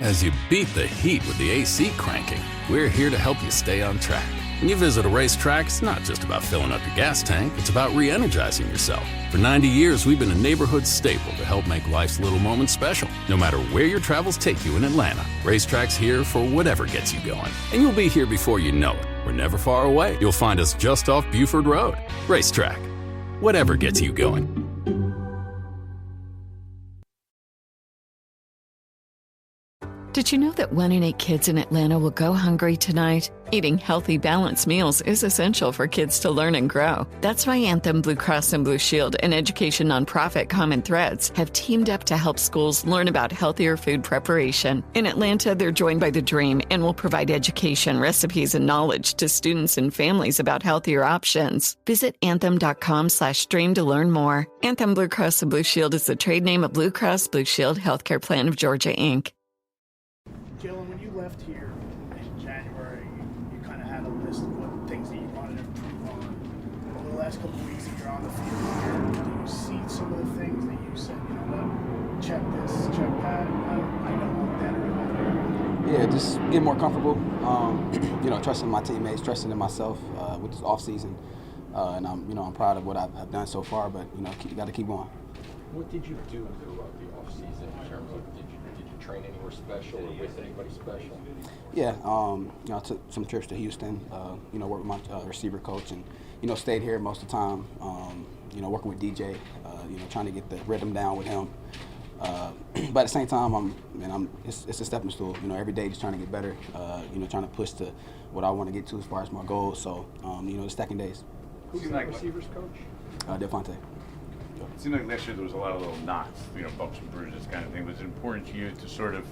As you beat the heat with the AC cranking, we're here to help you stay on track. When you visit a racetrack, it's not just about filling up your gas tank, it's about re-energizing yourself. For 90 years, we've been a neighborhood staple to help make life's little moments special. No matter where your travels take you in Atlanta, Racetrack's here for whatever gets you going. And you'll be here before you know it. We're never far away. You'll find us just off Buford Road. Racetrack, whatever gets you going. Did you know that 1 in 8 kids in Atlanta will go hungry tonight? Eating healthy, balanced meals is essential for kids to learn and grow. That's why Anthem Blue Cross and Blue Shield and education nonprofit Common Threads have teamed up to help schools learn about healthier food preparation. In Atlanta, they're joined by the Dream and will provide education, recipes, and knowledge to students and families about healthier options. Visit anthem.com/dream to learn more. Anthem Blue Cross and Blue Shield is the trade name of Blue Cross Blue Shield Healthcare Plan of Georgia, Inc. Jalin, when you left here in January, you kind of had a list of what things that you wanted to improve on. Over the last couple of weeks that you're on the field here, do you see some of the things that you said, you know what, check this, check that, I know I'm better about it? Yeah, just get more comfortable, trusting my teammates, trusting in myself with this offseason. And I'm proud of what I've done so far, but, you got to keep going. What did you do throughout the offseason in terms of did you train anywhere special or with anybody special? Yeah, I took some trips to Houston, worked with my receiver coach and, stayed here most of the time, working with DJ, trying to get the rhythm down with him. But at the same time, it's a stepping stool, every day just trying to get better, trying to push to what I want to get to as far as my goals. So, the stacking days. Who's the receivers coach? Devontae. It seemed like last year there was a lot of little knots, bumps and bruises kind of thing. Was it important to you to sort of,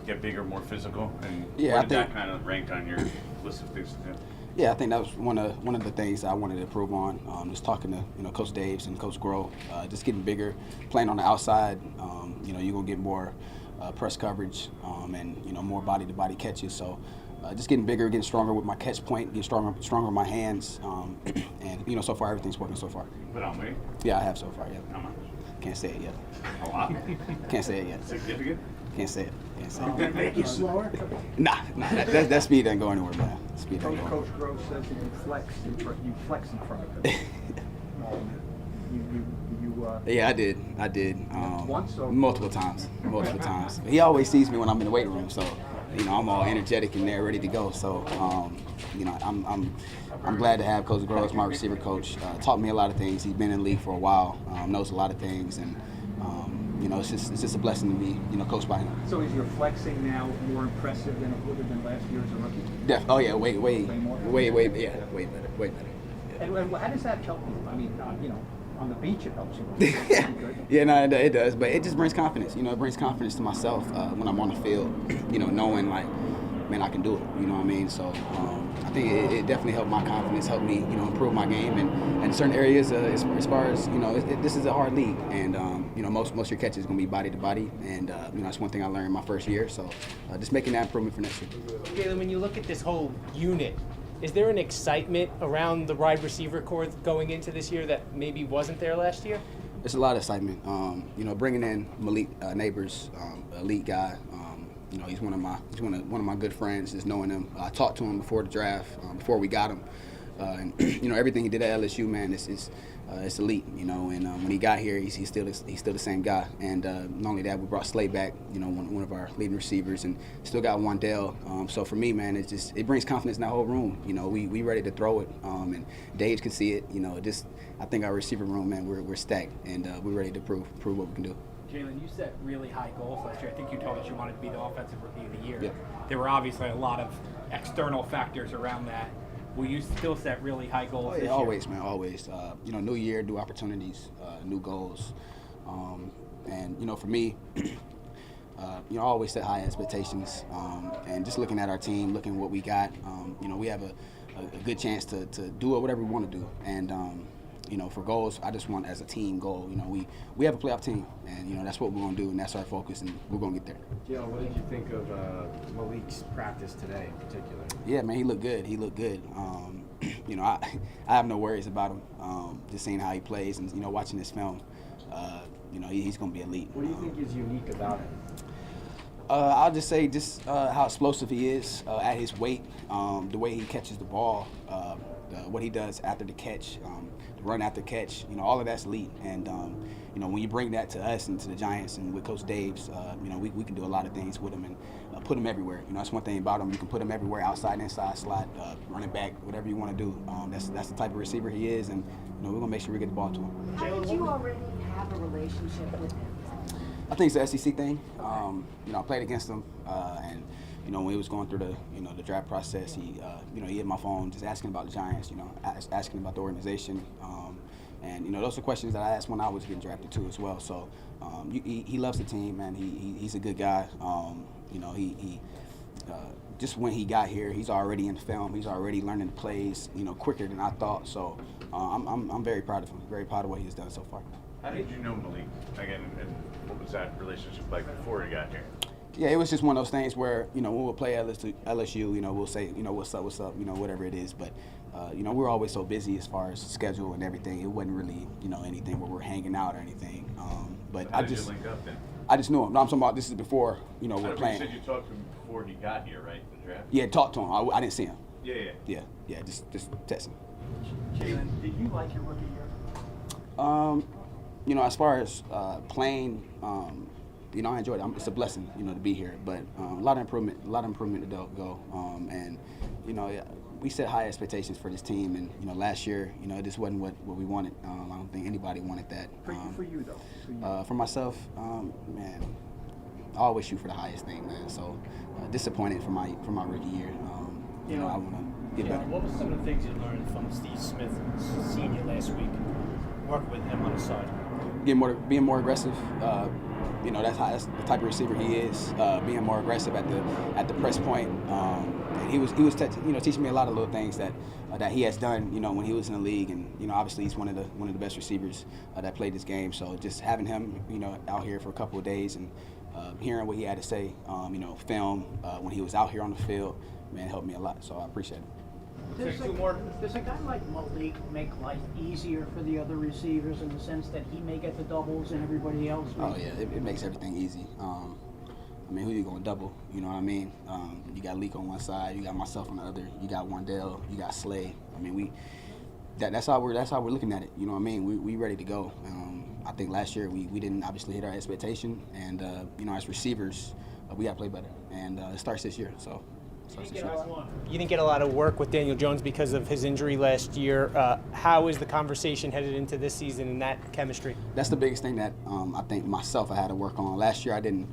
get bigger, more physical? And where did that kind of rank on your list of things to do? Yeah, I think that was one of the things I wanted to improve on. Just talking to Coach Daves and Coach Groh, just getting bigger, playing on the outside. You're gonna get more press coverage and more body-to-body catches. So just getting bigger, getting stronger with my catch point, getting stronger with my hands, and so far everything's working so far. Put on weight? Yeah, I have so far. Yeah. How much? Can't say it yet. A lot. Can't say it yet. Significant? Can't say it. Can't say it. Make you slower? Nah, that speed doesn't go anywhere, man. Speed doesn't go. Coach Groh says that you flex in front of him. Yeah, I did. Once or multiple times. He always sees me when I'm in the weight room, so I'm all energetic in there, ready to go. So I'm glad to have Coach Groh as my receiver coach. Taught me a lot of things. He's been in the league for a while, knows a lot of things, and it's just a blessing to be coached by him. So is your flexing now more impressive than it would have been last year as a rookie? Oh yeah, way better. Yeah. And how does that help you? I mean, on the beach it helps you. Yeah, no, it does, but it just brings confidence. It brings confidence to myself when I'm on the field. Knowing like, man, I can do it. You know what I mean? So I think it definitely helped my confidence, helped me, improve my game, and in certain areas as far as this is a hard league, and most of your catches is gonna be body to body, and that's one thing I learned my first year. So just making that improvement for next year. Jalin, when you look at this whole unit, is there an excitement around the wide receiver corps going into this year that maybe wasn't there last year? It's a lot of excitement. Bringing in Malik Neighbors, elite guy. He's one of my good friends. Just knowing him, I talked to him before the draft, before we got him, and everything he did at LSU, man, it's elite. And when he got here, he's still the same guy. And not only that, we brought Slay back, one of our leading receivers, and still got Wandale. So for me, man, it brings confidence in that whole room. We ready to throw it, and Dave can see it. I think our receiver room, man, we're stacked, and we're ready to prove what we can do. Jalin, you set really high goals last year. I think you told us you wanted to be the offensive rookie of the year. Yep. There were obviously a lot of external factors around that. Will you still set really high goals this year? Always, man, always. New year, new opportunities, new goals. And, for me, I always set high expectations. And just looking at our team, looking at what we got, we have a good chance to do whatever we want to do. And, for goals, I just want as a team goal, we have a playoff team, and, that's what we're going to do, and that's our focus, and we're going to get there. Jill, what did you think of Malik's practice today in particular? Yeah, man, he looked good. I have no worries about him. Just seeing how he plays and, watching his film, he's going to be elite. What do you think is unique about him? I'll just say how explosive he is at his weight, the way he catches the ball, what he does after the catch, the run after catch, all of that's elite. And, when you bring that to us and to the Giants and with Coach Dave's, we can do a lot of things with him and put him everywhere. That's one thing about him. You can put him everywhere, outside, inside, slot, running back, whatever you want to do. That's the type of receiver he is, and we're going to make sure we get the ball to him. How did you already have a relationship with him? I think it's the SEC thing. I played against him, and when he was going through the draft process, he hit my phone just asking about the Giants, asking about the organization, and those are questions that I asked when I was getting drafted too as well. So he loves the team, man. He's a good guy. He just when he got here, he's already in film. He's already learning the plays, quicker than I thought. So I'm very proud of him. Very proud of what he's done so far. How did you know Malik again, and what was that relationship like before he got here? Yeah, it was just one of those things where, when we'll play LSU, we'll say, what's up, whatever it is. But, we're always so busy as far as schedule and everything. It wasn't really, anything where we're hanging out or anything. But so how did you link up then? I just knew him. No, I'm talking about this is before, we're playing. You said you talked to him before he got here, right, the draft? Yeah, talked to him. I didn't see him. Yeah, just texting. Jalin, did you like your rookie year? As far as playing, I enjoyed it. It's a blessing, to be here. But a lot of improvement to go. And we set high expectations for this team. And last year, it just wasn't what we wanted. I don't think anybody wanted that. For you though. For myself, man, I always shoot for the highest thing, man. So disappointed for my rookie year. I want to get better. What was some of the things you learned from Steve Smith, senior, last week, working with him on the side? Being more aggressive. That's the type of receiver he is. Being more aggressive at the press point. And he was teaching me a lot of little things that he has done. When he was in the league, and obviously he's one of the best receivers that played this game. So just having him out here for a couple of days and hearing what he had to say, film when he was out here on the field, man, helped me a lot. So I appreciate it. Does a guy like Malik make life easier for the other receivers in the sense that he may get the doubles and everybody else may? Oh yeah, it makes everything easy. Who you going to double? You know what I mean? You got Leak on one side, you got myself on the other, you got Wandell, you got Slay. That's how we're looking at it. You know what I mean? We ready to go. I think last year we didn't obviously hit our expectation, and as receivers we got to play better, and it starts this year. So. You didn't get a lot of work with Daniel Jones because of his injury last year. How is the conversation headed into this season and that chemistry? That's the biggest thing that I think myself I had to work on. Last year I didn't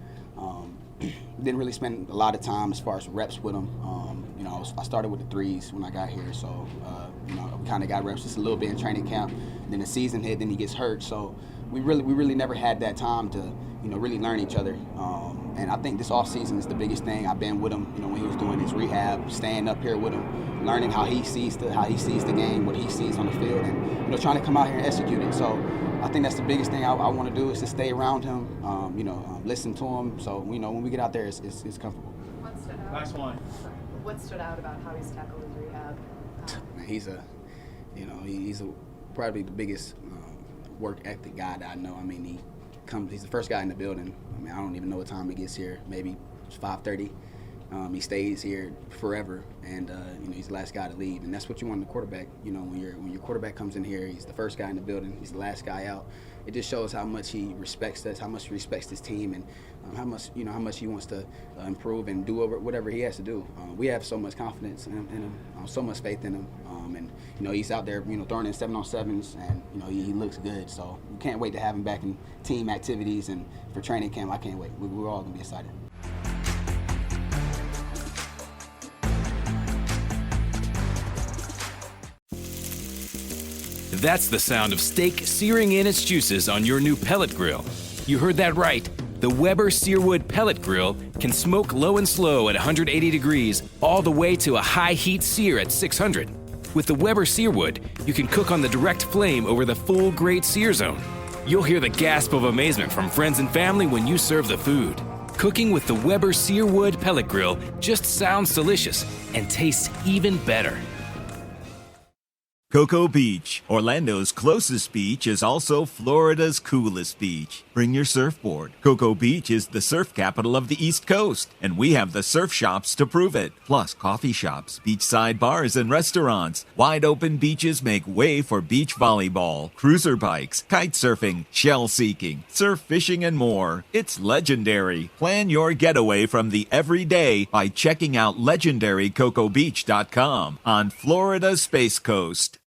really spend a lot of time as far as reps with him. I started with the threes when I got here, so we kind of got reps just a little bit in training camp. Then the season hit, then he gets hurt, so we really never had that time to really learn each other. And I think this offseason is the biggest thing. I've been with him, when he was doing his rehab, staying up here with him, learning how he sees the game, what he sees on the field, and trying to come out here and execute it. So I think that's the biggest thing I want to do is to stay around him, listen to him. So when we get out there, it's comfortable. What stood out? Last one. What stood out about how he's tackled his rehab? He's probably the biggest work ethic guy that I know. He's the first guy in the building. I don't even know what time he gets here. Maybe it's 5:30. He stays here forever, and he's the last guy to leave. And that's what you want in the quarterback. When your quarterback comes in here, he's the first guy in the building. He's the last guy out. It just shows how much he respects us, how much he respects his team, and how much he wants to improve and do whatever he has to do. We have so much confidence in him, so much faith in him, and he's out there, throwing in 7-on-7s, and he looks good. So we can't wait to have him back in team activities and for training camp. I can't wait. We're all gonna be excited. That's the sound of steak searing in its juices on your new pellet grill. You heard that right. The Weber Searwood Pellet Grill can smoke low and slow at 180 degrees all the way to a high heat sear at 600. With the Weber Searwood, you can cook on the direct flame over the full grate sear zone. You'll hear the gasp of amazement from friends and family when you serve the food. Cooking with the Weber Searwood Pellet Grill just sounds delicious and tastes even better. Cocoa Beach, Orlando's closest beach, is also Florida's coolest beach. Bring your surfboard. Cocoa Beach is the surf capital of the East Coast, and we have the surf shops to prove it. Plus coffee shops, beachside bars, and restaurants. Wide open beaches make way for beach volleyball, cruiser bikes, kite surfing, shell seeking, surf fishing, and more. It's legendary. Plan your getaway from the everyday by checking out legendarycocobeach.com on Florida's Space Coast.